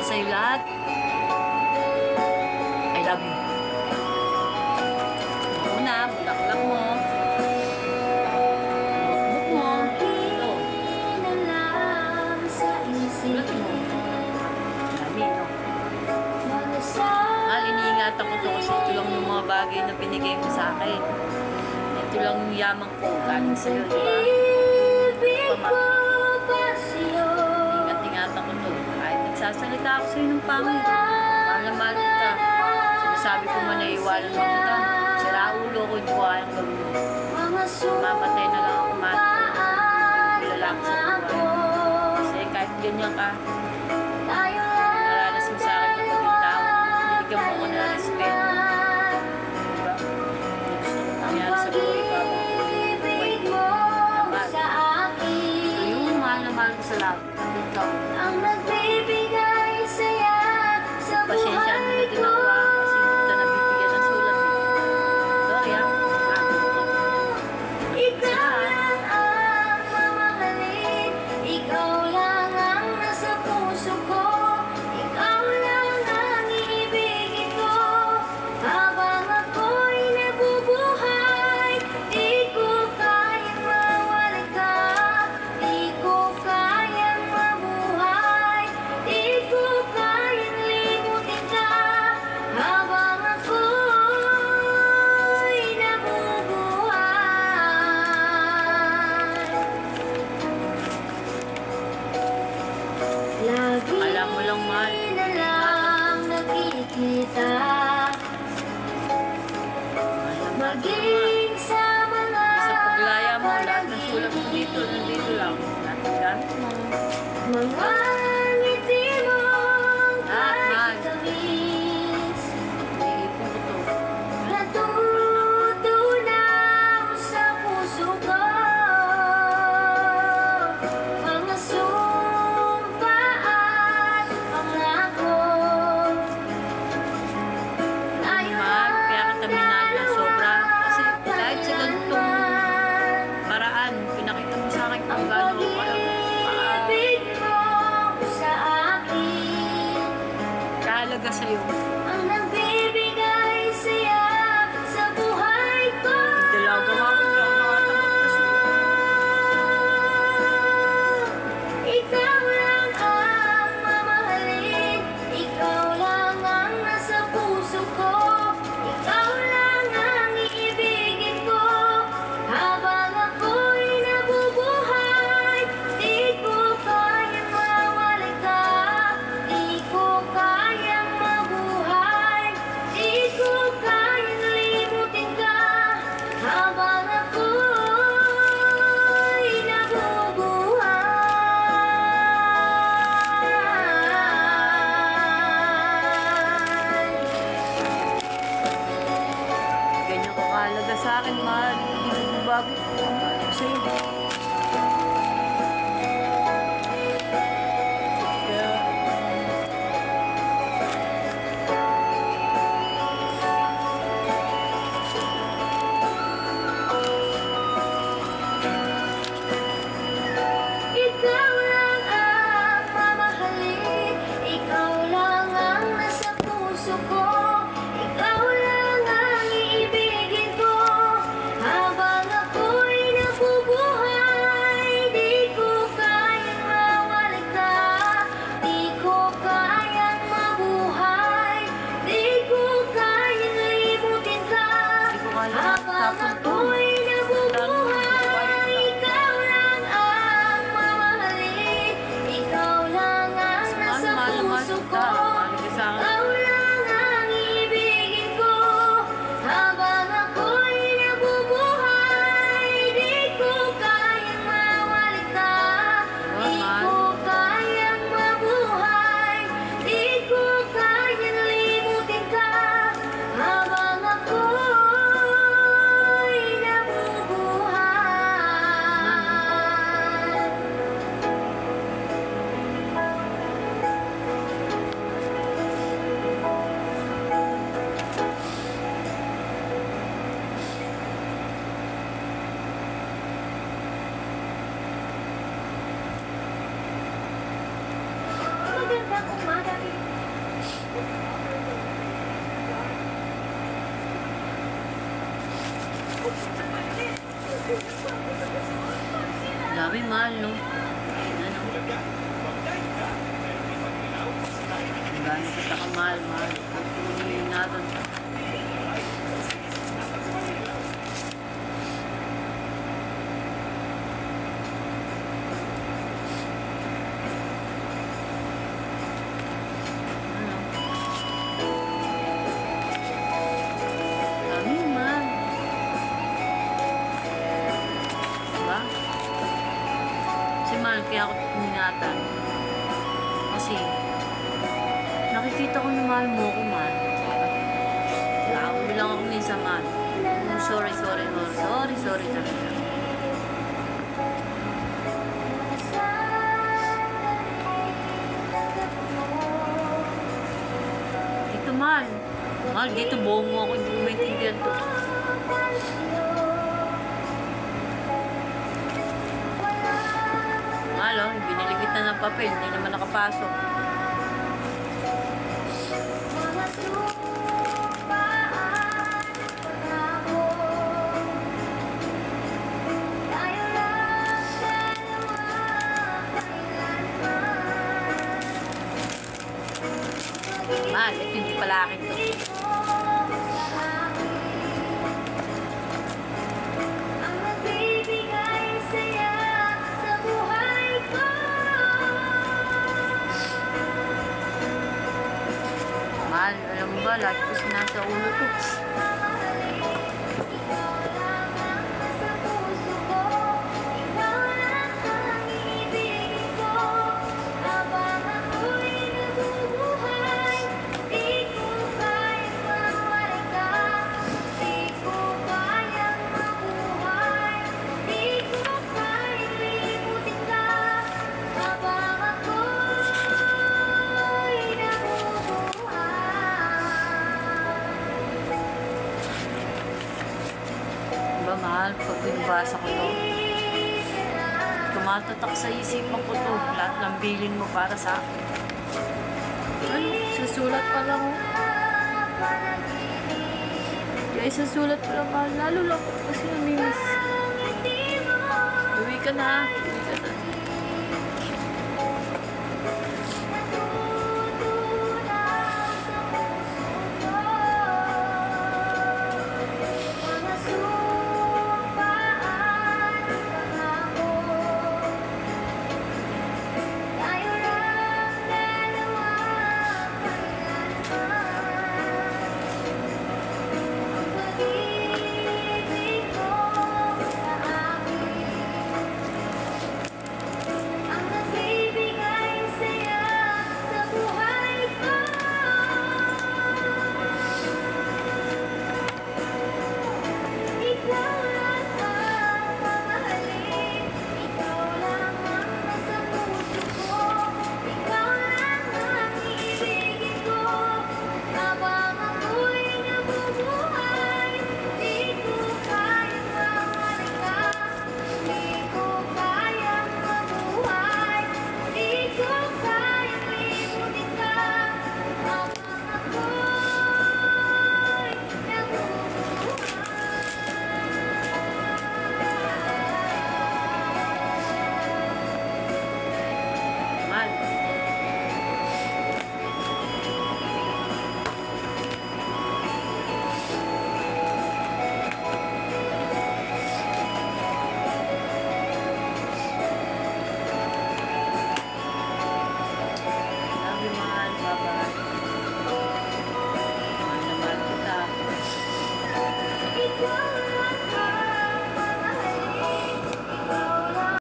sa'yo lahat. I love you. Una, bulaklak mo. Notebook mo. Ito. Sulat mo. Dami, no? Mahal, iniingatan ko to kasi ito lang yung mga bagay na binigay mo sa akin. Ito lang yung yaman ko galing sa'yo, di ba? Ingat-ingatan ko to. Kahit nagsasalita ako sa'yo ng pangit. Mahal na mahal kita. Sinasabi ko man na iwanan mo kita. Sira ulo ko, hindi ko kayang gawin mo. Mamatay na lang ako, mahal ko. Kilala ko sa buwan. Kasi kahit ganyan ka, naranas mo sa akin ng paging tao. Binigyan mo ko na respeto. Diba? Gusto ko nangyari sa buhay ko. Mahal ko sa lahat. Ikaw. Ang nagbibigay saya sa buhay ko. Pasensya na tinawa kasi hindi kita nabibigyan ng sulat. Sorry ah. Ikaw lang ang mamahalin. Ikaw lang ang nasa puso ko. Ikaw lang ang iibigin ko. Habang ako'y nabubuhay, di ko kayang mawala ka. Di ko kayang mabuhay. Di ko kayang limutin ka. Habang ako'y nabubuhay. Lagi Alam mo lang, mahal. na lang nakikita. Maging sa mga Sa paglaya mo, lahat ng sulat mo dito, nandito lang. Lahat ng gamit mo. mga ngiti mong Lahat, mahal. kahit tamis. Iipon ko to. Natutunaw sa puso ko. Mga sumpa at pangako. Mahal, kaya kita minahal ng sobra. Kasi kahit sa ganitong paraan, pinakita mo sa akin kung gaano ako Pag-ibig mo sa akin. kahalaga sa'yo. Ang nagbibigay saya sa buhay ko. Dalaga nga ako, hindi ako nakatanggap na sulat. Ikaw lang ang mamahalin. Ikaw lang ang nasa puso ko. Ikaw lang ang iibigin ko. Habang ako'y nabubuhay, di ko kayang mawala ka. Di ko kayang mabuhay. Di ko kayang limutin ka. Habang ako'y nabubuhay. Ganyan ko kahalaga sa akin, mahal. Hindi ko bago ko ang mahal ko sa'yo. Kaya, Ikaw lang ang mamahalin. Ikaw lang ang nasa puso ko. Ikaw lang ang iibigin ko. Habang ako'y nabubuhay, di ko kayang mawala ka. Di ko kayang mabuhay. Di ko kayang limutin ka. hindi ko kaya Habang tapon to. ako'y nabubuhay, ikaw lang ang mamahalin. Ikaw lang ang nasa Mahal na mahal puso kita. ko. Mahalaga sa akin. Ikaw lang ang ibigin ko. Habang ako'y nabubuhay, di ko kayang mawala ka. Di ko kayang mabuhay. Di ko kayang limutin ka. Habang ako'y nabubuhay. Magandang umaga, Dami mahal, no? Ano? Gano'n kita ka mahal. Hindi natin. Dami mahal. Diba? Kasi mahal kaya ako ingatan. Kasi nakikita ko na mahal mo ako, mahal. Lako bilang ako minsan, mahal. Sorry talaga. Ito, mahal. Mahal, dito buo mo ako, hindi ko maintindihan to. Mahal, oh, biniligit na ng papel, hindi naman nakapasok. Mahal, ito hindi pala akin to. Mahal, alam mo ba, lagi ko sinasa ulo to. Diba, mahal, pag binabasa ko to, tumatatak sa isipan ko to, lahat ng bilin mo para sa akin. Ano, susulat pa lang oh. Kaya susulat pa lang, mahal, lalo lang kasi namimiss. Uwi ka na.